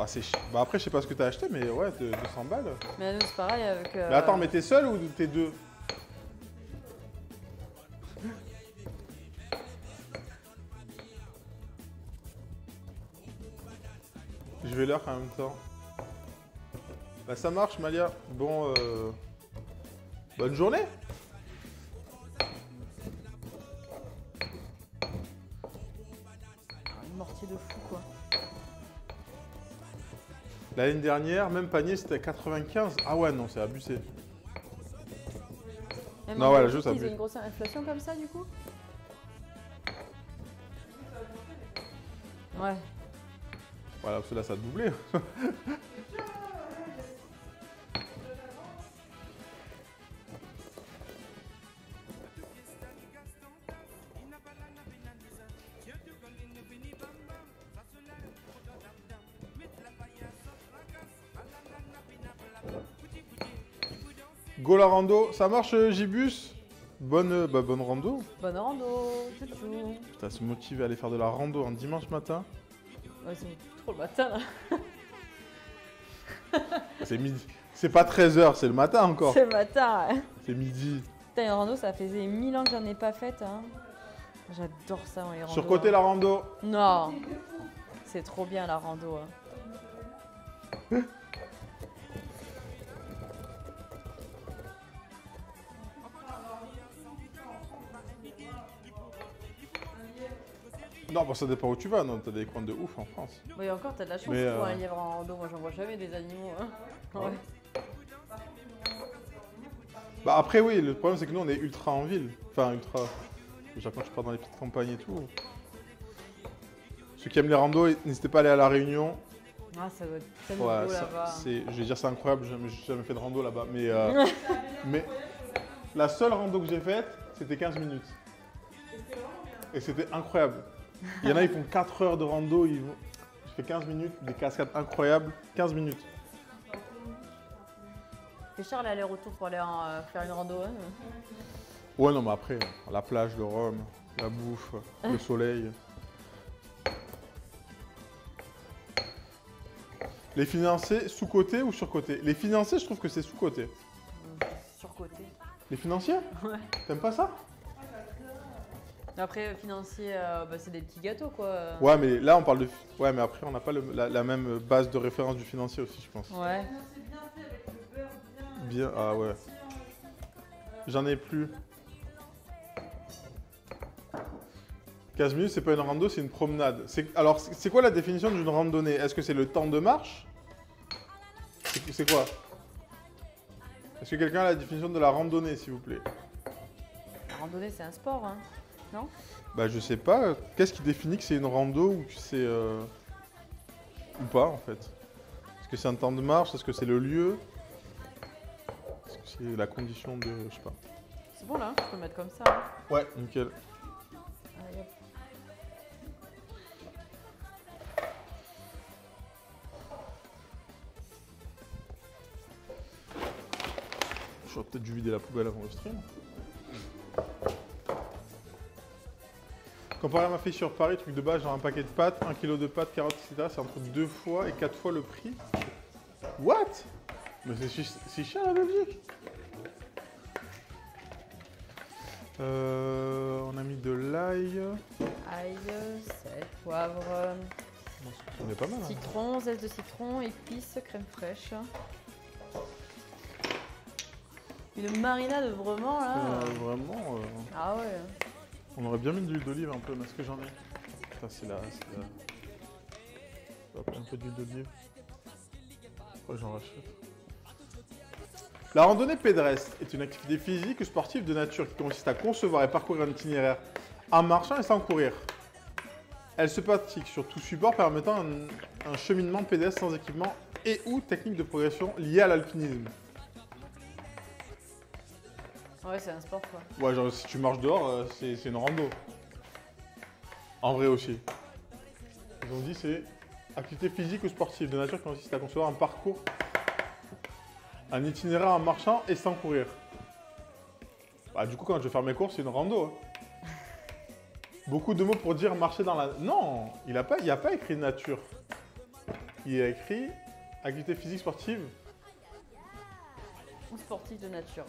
Bah, bah après, je sais pas ce que t'as acheté, mais ouais, 200 balles. Mais nous, c'est pareil avec... Mais attends, mais t'es seul ou t'es deux? Je vais l'heure en même temps. Bah ça marche, Malia. Bon, bonne journée. Un mortier de fou, quoi. L'année dernière, même panier, c'était à 95. Ah ouais, non, c'est abusé. Même Non, ouais, le jeu, ça ils ont abuse. une grosse inflation comme ça, du coup? Ouais. Voilà, parce que là, ça a doublé. Go la rando, ça marche Gibus? Bonne rando. Bonne rando, tchou-tchou. Putain, se motiver à aller faire de la rando un dimanche matin. Ouais, c'est trop le matin, là. C'est midi. C'est pas 13h, c'est le matin encore. C'est le matin, ouais. C'est midi. Putain, une rando, ça faisait 1000 ans que j'en ai pas faite, hein. J'adore ça, les randos. Surcoté hein. la rando. Non. C'est trop bien, la rando. Hein. Non, bah ça dépend où tu vas, non, t'as des coins de ouf en France. Oui, encore, t'as de la chance Mais, pour un lièvre en rando. Moi, j'en vois jamais des animaux. Hein. Ouais. Bah après oui, le problème c'est que nous on est ultra en ville. Enfin ultra. Déjà quand je pars dans les petites campagnes et tout. Ceux qui aiment les randos, n'hésitez pas à aller à La Réunion. Ah, ça doit être tellement Ouais, beau là-bas. je vais dire c'est incroyable, j'ai jamais fait de rando là-bas. Mais, mais la seule rando que j'ai faite, c'était 15 minutes. Et c'était incroyable. Il y en a, ils font 4 heures de rando, je fais 15 minutes, des cascades incroyables, 15 minutes. C'est cher l'aller-retour pour aller faire une rando. Hein. Ouais, non, mais après, la plage, le rhum, la bouffe, le soleil. Les financiers, sous-cotés ou sur-cotés? Les financiers, je trouve que c'est sous-coté. Surcoté. Les financiers? Ouais. T'aimes pas ça? Après, financier, bah, c'est des petits gâteaux, quoi. Ouais, mais là, on parle de... Ouais, mais après, on n'a pas la même base de référence du financier aussi, je pense. Ouais. Bien, ah ouais. J'en ai plus. 15 minutes, c'est pas une rando, c'est une promenade. Alors, c'est quoi la définition d'une randonnée? Est-ce que c'est le temps de marche? C'est quoi? Est-ce que quelqu'un a la définition de la randonnée, s'il vous plaît? La randonnée, c'est un sport, hein. Non? Bah, je sais pas. Qu'est-ce qui définit que c'est une rando ou que c'est... Ou pas, en fait? Est-ce que c'est un temps de marche? Est-ce que c'est le lieu? Est-ce que c'est la condition de... Je sais pas. C'est bon, là, je peux le mettre comme ça. Hein. Ouais, nickel. Allez, hop. J'aurais peut-être dû vider la poubelle avant le stream. Comparé à ma fille sur Paris, truc de base, genre un paquet de pâtes, 1 kg de pâtes, carottes, etc. C'est entre 2 fois et 4 fois le prix. What? Mais c'est cher la Belgique. On a mis de l'ail. Ail, sel, poivre, On est pas mal. Hein. citron, zeste de citron, épices, crème fraîche. Une marinade vraiment, là. Vraiment, Ah ouais. on aurait bien mis de l'huile d'olive un peu, mais est-ce que j'en ai? Putain, c'est là. Hop, un peu d'huile d'olive. Pourquoi j'en rachète? La randonnée pédestre est une activité physique ou sportive de nature qui consiste à concevoir et parcourir un itinéraire en marchant et sans courir. Elle se pratique sur tout support permettant un cheminement pédestre sans équipement et ou technique de progression liée à l'alpinisme. Ouais, c'est un sport, quoi. Ouais, genre si tu marches dehors, c'est une rando. En vrai aussi. Ils ont dit c'est activité physique ou sportive de nature qui consiste à concevoir un parcours, un itinéraire en marchant et sans courir. Bah du coup quand je vais faire mes courses c'est une rando. Hein. Beaucoup de mots pour dire marcher dans la... Non, il n'y a pas écrit nature. Il y a écrit activité physique sportive. Ou sportif de nature.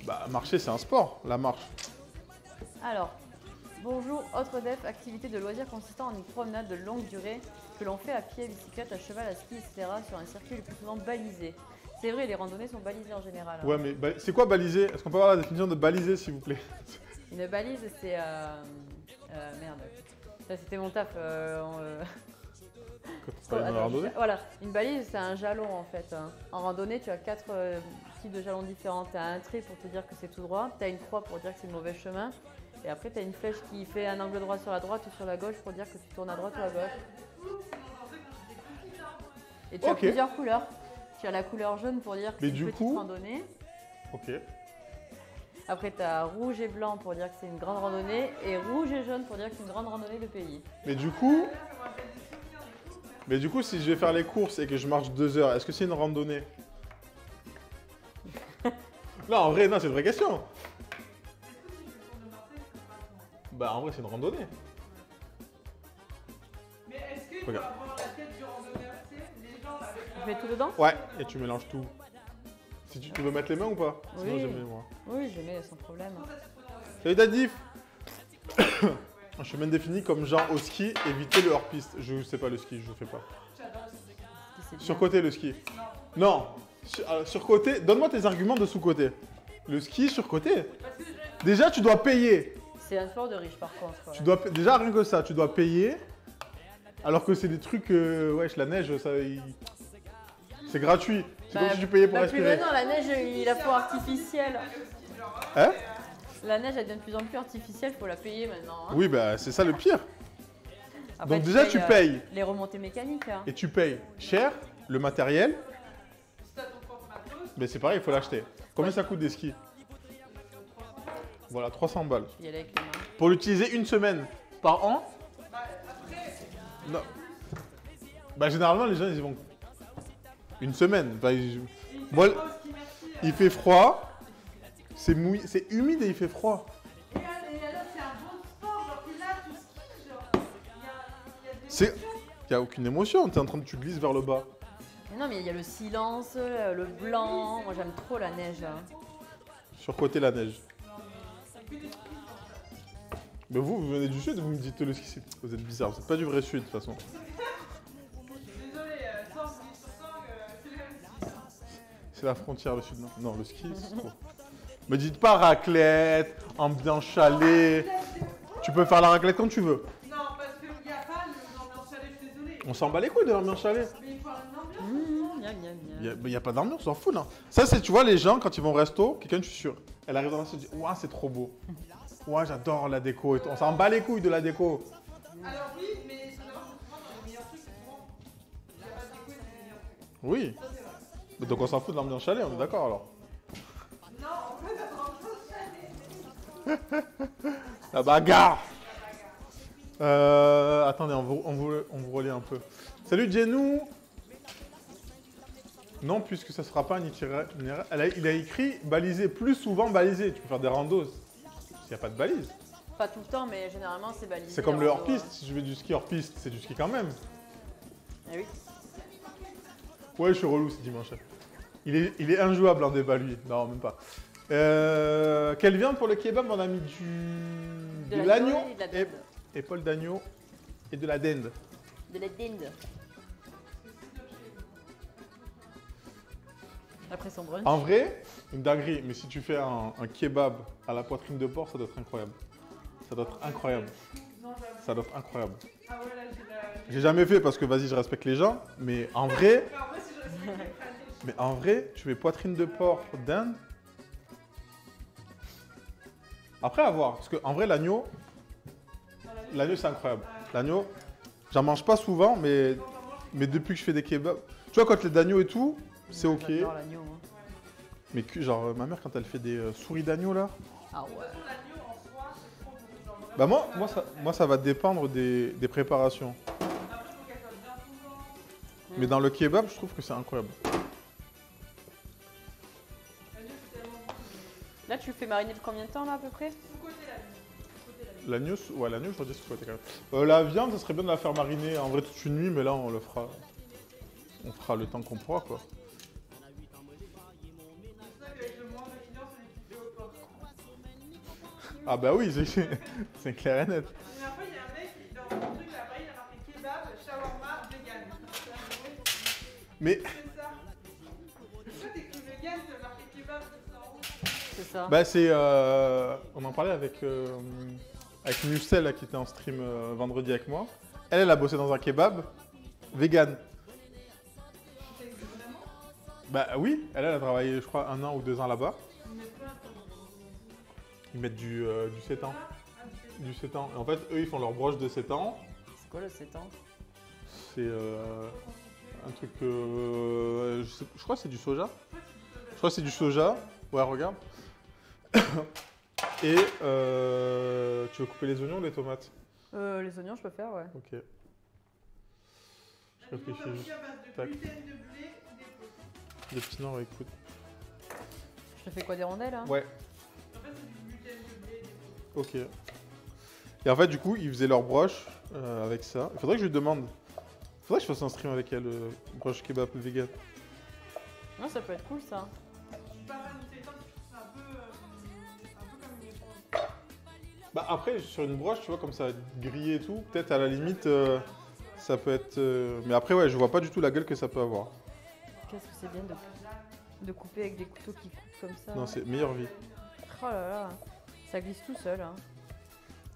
Bah, marcher, c'est un sport, la marche. Alors, bonjour, autre def, activité de loisir consistant en une promenade de longue durée que l'on fait à pied, à bicyclette, à cheval, à ski, etc. sur un circuit le plus souvent balisé. C'est vrai, les randonnées sont balisées en général. Hein. Ouais, mais c'est quoi baliser? Est-ce qu'on peut avoir la définition de baliser, s'il vous plaît? Une balise, c'est... merde. Ça, c'était mon taf. Quand on randonnée. Voilà, une balise, c'est un jalon en fait. Hein. En randonnée, tu as 4 types de jalons différents. Tu as un trait pour te dire que c'est tout droit, tu as une croix pour dire que c'est le mauvais chemin, et après tu as une flèche qui fait un angle droit sur la droite ou sur la gauche pour dire que tu tournes à droite ou à gauche. Et tu as plusieurs couleurs. Tu as la couleur jaune pour dire que c'est une petite randonnée. Ok. Après, tu as rouge et blanc pour dire que c'est une grande randonnée, et rouge et jaune pour dire que c'est une grande randonnée de pays. Mais du coup, si je vais faire les courses et que je marche 2 heures, est-ce que c'est une randonnée? Non, en vrai, non, c'est une vraie question. Bah, en vrai, c'est une randonnée. Mais est-ce qu'il faut avoir la tête du randonneur, tu sais, les gens avec Je mets tout dedans? Ouais, et tu mélanges tout. Si tu veux mettre les mains ou pas? Oui. Sinon, je mets moi. Oui, je mets sans problème. Salut Dadif. Un chemin défini comme genre au ski, éviter le hors-piste. Je sais pas le ski, je fais pas. Sur côté le ski. Non. Sur côté, donne-moi tes arguments de sous-côté. Le ski sur côté. Déjà, tu dois payer. C'est un sport de riche par contre. Ouais. Tu dois déjà rien que ça, tu dois payer. Alors que c'est des trucs, wesh, la neige, ça, c'est gratuit. C'est comme si tu payais pour respirer. Non, la neige, il a pour artificielle. Hein? La neige, elle devient de plus en plus artificielle, il faut la payer maintenant. Hein. Oui, bah c'est ça le pire. Après, donc déjà, tu payes. Les remontées mécaniques. Hein. Et tu payes cher le matériel. Mais c'est pareil, il faut l'acheter. Combien ça coûte des skis? Voilà, 300 balles. Y aller avec les mains. Pour l'utiliser une semaine par an? Non. Bah généralement, les gens, ils y vont une semaine. Bah, moi, il fait froid, c'est mouillé, c'est humide et il fait froid. Et alors, c'est un bon sport, genre, t'es là, tu skis, genre. Il n'y a aucune émotion, t'es en train de, tu glisses vers le bas. Mais non, mais il y a le silence, le blanc. Moi, j'aime trop la neige. Hein. Surcoté la neige. Mais vous venez du sud, vous me dites le ski, vous êtes bizarre, vous n'êtes pas du vrai sud de toute façon. Désolé, sans c'est le même. C'est la frontière le sud, non? Non, le ski, c'est trop. Me dites pas raclette, ambiance chalet. Tu peux faire la raclette quand tu veux. Non, parce qu'il n'y a pas l'ambiance chalet, je suis désolée. On s'en bat les couilles de l'ambiance chalet. Mais il faut avoir une ambiance. Il n'y a pas d'ambiance, on s'en fout, là. Ça, c'est, tu vois, les gens, quand ils vont au resto, quelqu'un, je suis sûr, elle arrive dans le resto, elle dit, ouah, c'est trop beau. Ouah, j'adore la déco et tout. On s'en bat les couilles de la déco. Alors oui, mais je dois souvent que les meilleurs trucs, c'est souvent. Il n'y a pas de déco, c'est les meilleurs trucs. Oui. Ça, c'est vrai. Mais donc on s'en fout de l'ambiance chalet, on est d'accord alors. Non, on peut avoir l'ambiance chalet. La bagarre. Attendez, on vous relie un peu. Salut Jenou. Non, puisque ça ne sera pas un itinéraire. Il a écrit balisé, plus souvent balisé. Tu peux faire des randos. Il n'y a pas de balise. Pas tout le temps, mais généralement, c'est balisé. C'est comme le hors-piste. Si je vais du ski hors-piste, c'est du ski quand même. Eh oui. Ouais, je suis relou ce dimanche. Il est injouable en débat, lui. Non, même pas. Quelle viande pour le kebab? On a mis de l'agneau et Paul d'agneau et de la dinde. De la dinde. Après son brunch. En vrai, une dinguerie. Mais si tu fais un kebab à la poitrine de porc, ça doit être incroyable. Ça doit être incroyable. Ça doit être incroyable. Ah ouais, là, J'ai jamais fait parce que, vas-y, je respecte les gens. Mais en vrai... Mais en vrai, si je respecte les crânes, Mais en vrai, tu fais poitrine de porc d'Inde. Après, à voir. Parce qu'en vrai, l'agneau, c'est incroyable. L'agneau, j'en mange pas souvent, mais depuis que je fais des kebabs... Tu vois, quand les d'agneau et tout, c'est ok. J'adore l'agneau. Hein. Mais genre, ma mère, quand elle fait des souris d'agneau, là... Ah ouais. l'agneau en soi, c'est trop bon. Genre, Bah moi, ça va dépendre des préparations. après, faut qu'elle soit bien souvent. Mais dans le kebab, je trouve que c'est incroyable. L'agneau, c'est tellement bon. Là, tu le fais mariner de combien de temps, là, à peu près? Sous-côté l'agneau. L'agneau, ouais, l'agneau, je dois dire sous-côté quand même. La viande, ça serait bien de la faire mariner en vrai toute une nuit, mais là, on le fera. on fera le temps qu'on pourra, quoi. C'est ça qu'avec le moins d'incidents, celui qui fait au port. Ah bah oui, c'est clair et net. La dernière fois, il y a un mec, dans son truc, là, il a marqué kebab, shawarma, vegan. Mais C'est ça. Pourquoi t'écris vegan, t'as marqué kebab, ça rend. C'est ça. bah c'est... on en parlait avec Nucel, là, qui était en stream vendredi avec moi. Elle a bossé dans un kebab vegan. Ça existe vraiment? Bah oui, elle a travaillé, je crois, 1 an ou 2 ans là-bas. Ils mettent plein de temps. Ils mettent du sétan. Ah, c'est- Du sétan. Et en fait, eux, ils font leur broche de sétan. C'est quoi le 7 ans? C'est un truc... je crois que c'est du soja. Je crois que c'est du soja. Ouais, regarde. Et tu veux couper les oignons ou les tomates? Les oignons, je peux faire, ouais. Ok. Je réfléchis Aliment juste. fabriqué à base de Tac. gluten, de blé ou d'épeautre. Des petits noms, écoute. Je te fais quoi, des rondelles, hein? Ouais, En fait, c'est du gluten, de blé et d'épeautre. ok. Et en fait, du coup, ils faisaient leur broche avec ça. Il faudrait que je lui demande. Il faudrait que je fasse un stream avec elle, broche kebab vegan. Non, ça peut être cool, ça. Je suis pas fan de ces temps, c'est un peu comme une éponge. Bah après, sur une broche, tu vois, comme ça, grillé et tout, peut-être à la limite, ça peut être... Mais après, ouais, je vois pas du tout la gueule que ça peut avoir. Qu'est-ce que c'est bien de couper avec des couteaux qui coupent comme ça. Non, c'est meilleure vie. Oh là là, ça glisse tout seul, hein.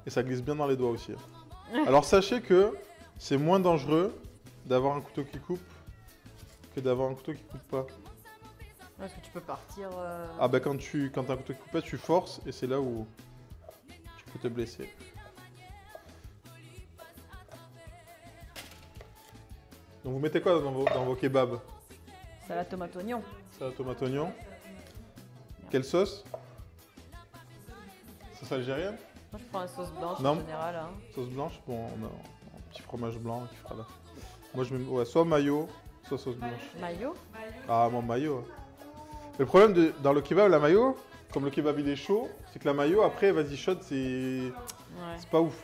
Et ça glisse bien dans les doigts aussi. Alors sachez que c'est moins dangereux d'avoir un couteau qui coupe que d'avoir un couteau qui coupe pas. Parce que tu peux partir... Ah bah quand t'as un couteau qui coupe pas, tu forces et c'est là où tu peux te blesser. Donc vous mettez quoi dans vos kebabs? Salade tomate oignon. Salade tomate oignon. Quelle sauce? Sauce algérienne? Moi, je prends la sauce blanche Non. en général, hein. Sauce blanche? Bon, on a un petit fromage blanc qui fera là. Moi je mets ouais, soit mayo, soit sauce blanche. Mayo? Ah, mon mayo. Ouais. Le problème dans le kebab, la mayo, comme le kebab il est chaud, c'est que la mayo, après, vas-y, chaude, Ouais. c'est pas ouf.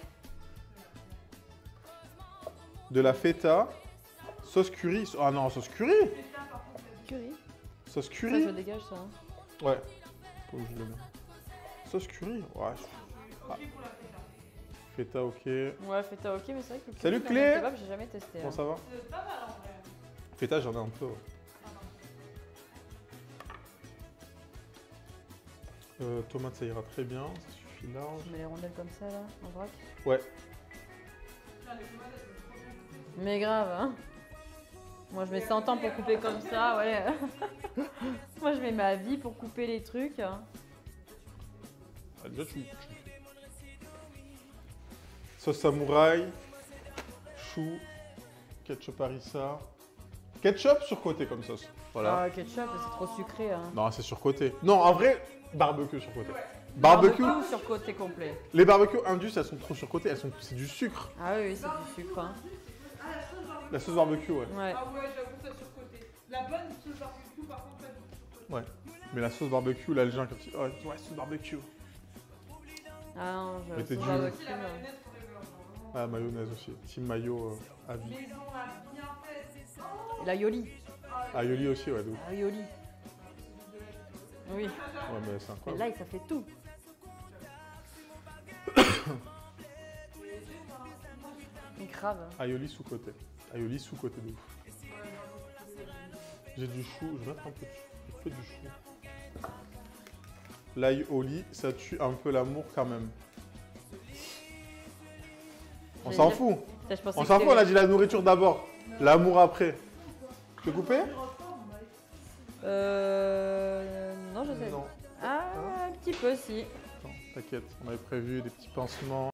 De la feta, sauce curry. Ah non, sauce curry. Curry. Sauce Ça, curry. je dégage, ça. Hein. Ouais. Faut que je le mette. Sauce curry. Ouais. Ok pour la feta. Feta, ok. Ouais, feta ok, mais c'est vrai que le curry Salut, dans Clé. le kebab, j'ai jamais testé. Comment hein. ça va? C'est pas mal en vrai. Feta, j'en ai un peu. Ouais. Tomate, ça ira très bien. Ça suffit large. Je mets les rondelles comme ça, là, en vrac. Ouais. Putain, les tomates, elles sont trop bonnes. Mais grave, hein. Moi, je mets 100 ans pour couper comme ça, ouais. Moi, je mets ma vie pour couper les trucs. Ah, déjà, sauce samouraï, chou, ketchup harissa. Ketchup surcoté comme sauce. Voilà. Ah, ketchup, c'est trop sucré, hein. Non, c'est surcoté. Non, en vrai, barbecue surcoté. Barbecue. sur côté complet. Les barbecues indus, elles sont trop surcotées. C'est du sucre. Ah oui, oui, c'est du sucre, hein. Ah, la sauce barbecue. La sauce barbecue, ouais. Ouais. Ah ouais, j'avoue, ça surcoté. La bonne sauce barbecue, par contre, pas du tout surcoté. Ouais. Mais la sauce barbecue, là, les gens, quand ils... Oh, ouais, sauce barbecue. Ah non, je Mettez sauce du- barbecue, Aussi, la non. mayonnaise pour les blancs. vraiment. Ah, mayonnaise aussi. Team mayo à vie. Maison à bien fait, c'est ça. Et la yoli. Aioli aussi, ouais, de ouf. La yoli. Oui. Ouais, mais c'est Mais incroyable. là, ça fait tout. Grave. Aioli sous-côté. Aioli sous-côté de ouf. J'ai du chou, je vais mettre un peu de chou. Je fais du chou. L'ail au lit, ça tue un peu l'amour quand même. On s'en fout. Ça, je pensais On que s'en fout, on c'était- a dit la nourriture d'abord. L'amour après. Tu veux couper? Non, je sais. Non. Ah, un petit peu, si. Attends, t'inquiète, on avait prévu des petits pansements.